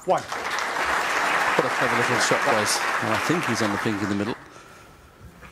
1. What a clever little shot was. And I think he's on the pink in the middle.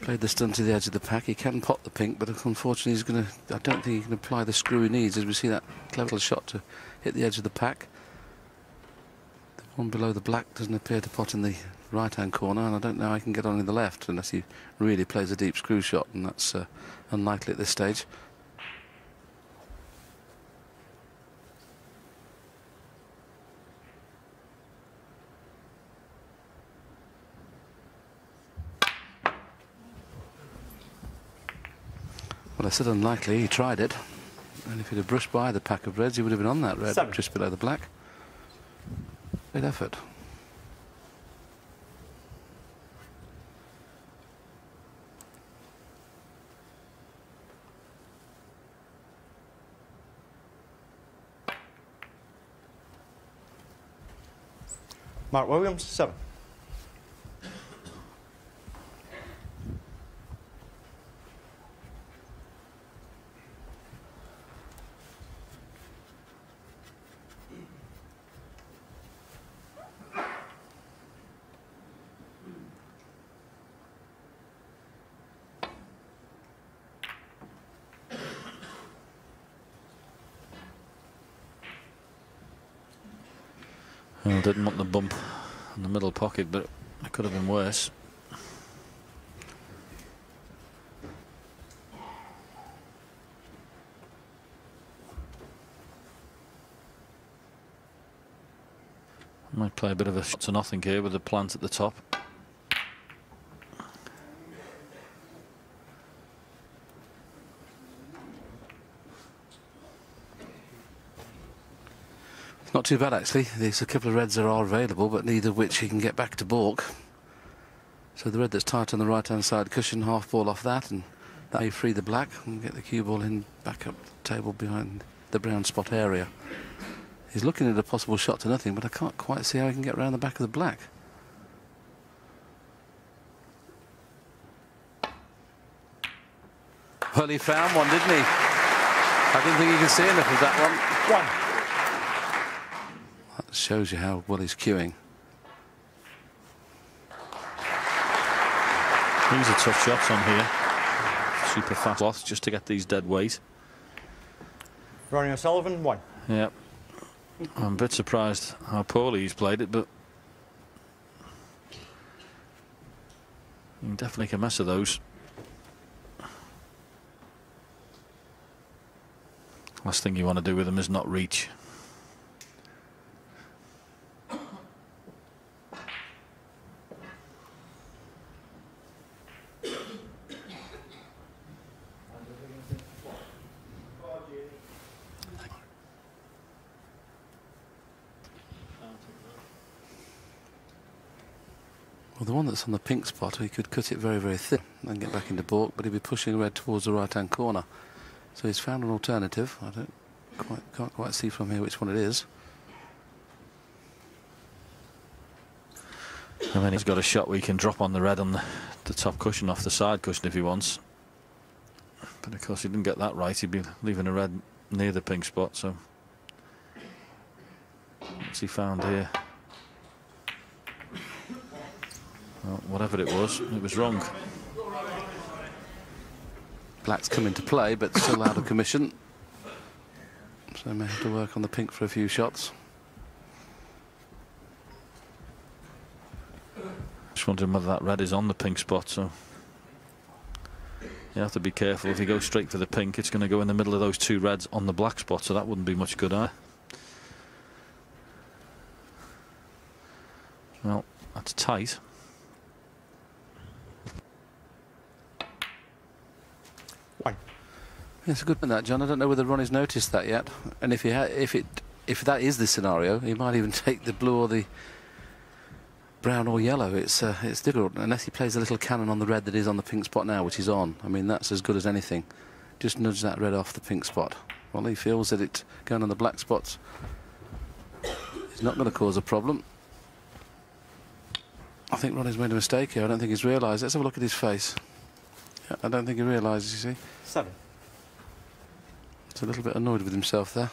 Played the stun to the edge of the pack. He can pot the pink, but unfortunately he's going to... I don't think he can apply the screw he needs, as we see that clever little shot to hit the edge of the pack. The one below the black doesn't appear to pot in the right-hand corner, and I don't know how he can get on in the left unless he really plays a deep screw shot, and that's unlikely at this stage. Well, I said unlikely. He tried it, and if he'd have brushed by the pack of reds, he would have been on that red, 7. just below the black. Great effort. Mark Williams, 7. Well, didn't want the bump in the middle pocket, but it could have been worse. Might play a bit of a shot to nothing here with the plant at the top. Not too bad, actually. There's a couple of reds that are available, but neither of which he can get back to baulk. So the red that's tight on the right-hand side cushion, half ball off that, and that may free the black and get the cue ball in back up the table behind the brown spot area. He's looking at a possible shot to nothing, but I can't quite see how he can get around the back of the black. Well, he found one, didn't he? I didn't think he could see enough of that one. 1. That shows you how well he's cueing. These are tough shots on here. Super fast loss just to get these dead weight. Ronnie O'Sullivan, 1. Yeah. I'm a bit surprised how poorly he's played it, but you can definitely make a mess of those. Last thing you want to do with them is not reach. Well, the one that's on the pink spot, he could cut it very, very thin and get back into baulk, but he'd be pushing red towards the right-hand corner. So he's found an alternative. I can't quite see from here which one it is. And then he's got a shot where he can drop on the red on the top cushion off the side cushion if he wants. But of course he didn't get that right. He'd be leaving a red near the pink spot. So what's he found here? Well, whatever it was wrong. Black's come into play, but still out of commission. So may have to work on the pink for a few shots. Just wondering whether that red is on the pink spot, so you have to be careful. If you go straight for the pink, it's going to go in the middle of those two reds on the black spot, so that wouldn't be much good either. Well, that's tight. Yeah, it's a good one, that, John. I don't know whether Ronnie's noticed that yet, and if that is the scenario, he might even take the blue or the brown or yellow. It's difficult unless he plays a little cannon on the red that is on the pink spot now, which is on. I mean, that's as good as anything. Just nudge that red off the pink spot. Well, he feels that it going on the black spots is not going to cause a problem. I think Ronnie's made a mistake here. I don't think he's realised. Let's have a look at his face. Yeah, I don't think he realises, you see. 7. He's a little bit annoyed with himself there.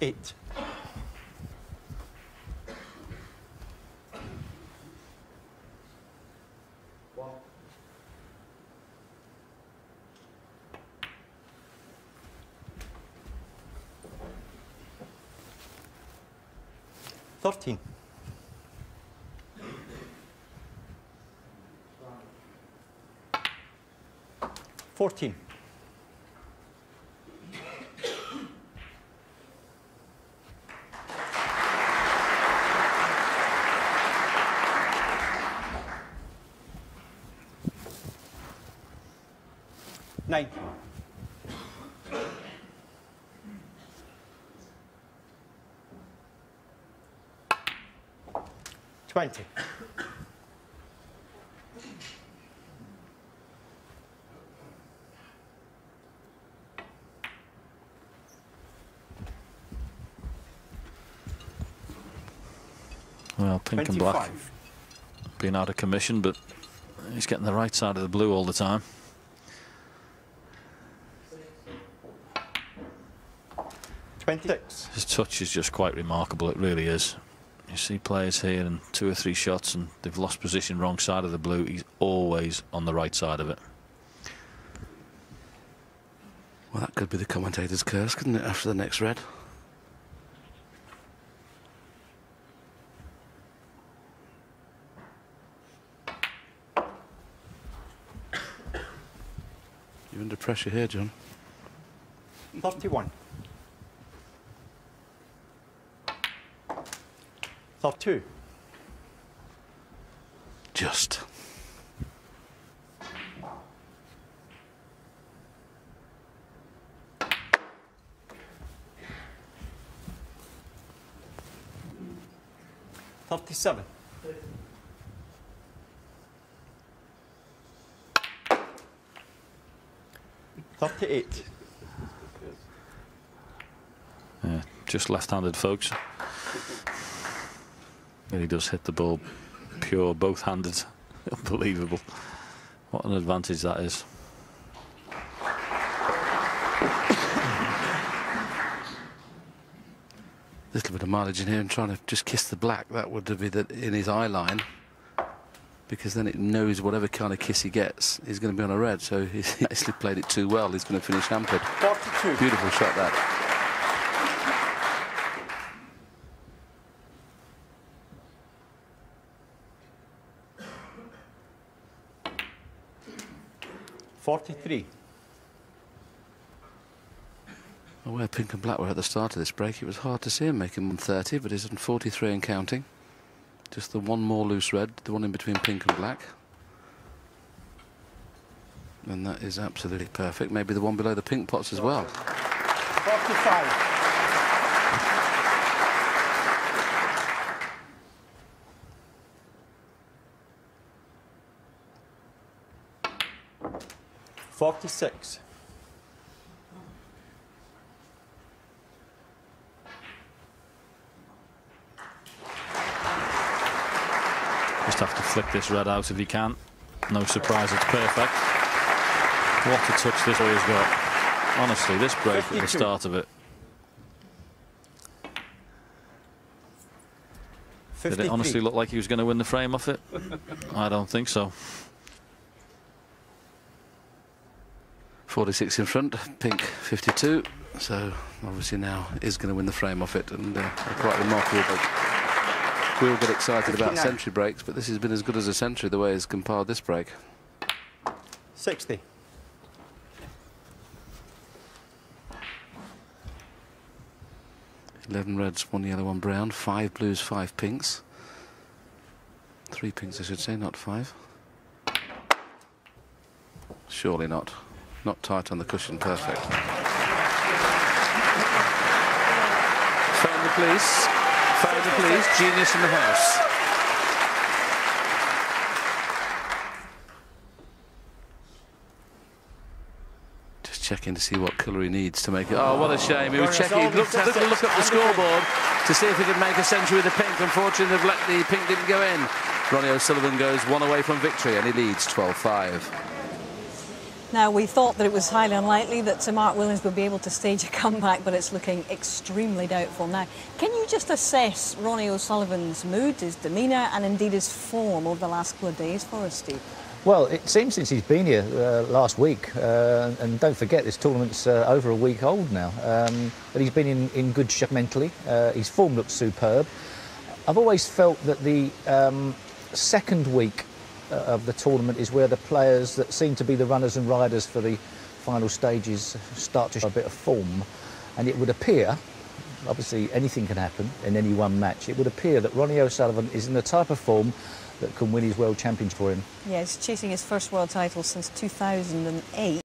8. $13. 14. 9. 20. 'Well, pink and black 25. being out of commission, but he's getting the right side of the blue all the time. 26. His touch is just quite remarkable, it really is. You see players here in 2 or 3 shots and they've lost position wrong side of the blue. He's always on the right side of it. Well, that could be the commentator's curse, couldn't it, after the next red? You're under pressure here, John. 31. 32. Just. 37. 38. Yeah, just left-handed, folks. Really does hit the ball pure, both-handed. Unbelievable. What an advantage that is. Little bit of mileage in here and trying to just kiss the black. That would be in his eye line, because then it knows whatever kind of kiss he gets is going to be on a red. So he's actually played it too well. He's going to finish hampered. 42. Beautiful shot, that. $43. Well, where pink and black were at the start of this break, it was hard to see him making 130, but he's on 43 and counting. Just the one more loose red, the one in between pink and black. And that is absolutely perfect. Maybe the one below the pink pots as well. 45. $46. Just have to flick this red out if he can. No surprise, it's perfect. What a touch this boy's got. Honestly, this break at the 52. start of it. 53. Did it honestly look like he was going to win the frame off it? I don't think so. 46 in front, pink 52. So obviously now is going to win the frame off it, and quite remarkable. But we all get excited about 59. century breaks, but this has been as good as a century the way he's compiled this break. 60. 11 reds, 1 yellow, 1 brown, 5 blues, 5 pinks. 3 pinks, I should say, not 5. Surely not. Not tight on the cushion, perfect. Phone the police. Phone the police. Genius in the house. Just checking to see what colour he needs to make it. Oh, what a shame. He was checking. He looked up the scoreboard to see if he could make a century with the pink. Unfortunately, the pink didn't go in. Ronnie O'Sullivan goes 1 away from victory, and he leads 12-5. Now, we thought that it was highly unlikely that Mark Williams would be able to stage a comeback, but it's looking extremely doubtful now. Can you just assess Ronnie O'Sullivan's mood, his demeanour, and indeed his form over the last couple of days for us, Steve? Well, it seems since he's been here last week, and don't forget this tournament's over a week old now, but he's been in good shape mentally. His form looks superb. I've always felt that the second week of the tournament is where the players that seem to be the runners and riders for the final stages start to show a bit of form, and it would appear, obviously anything can happen in any one match, it would appear that Ronnie O'Sullivan is in the type of form that can win his world championship for him. Yeah, he's chasing his first world title since 2008.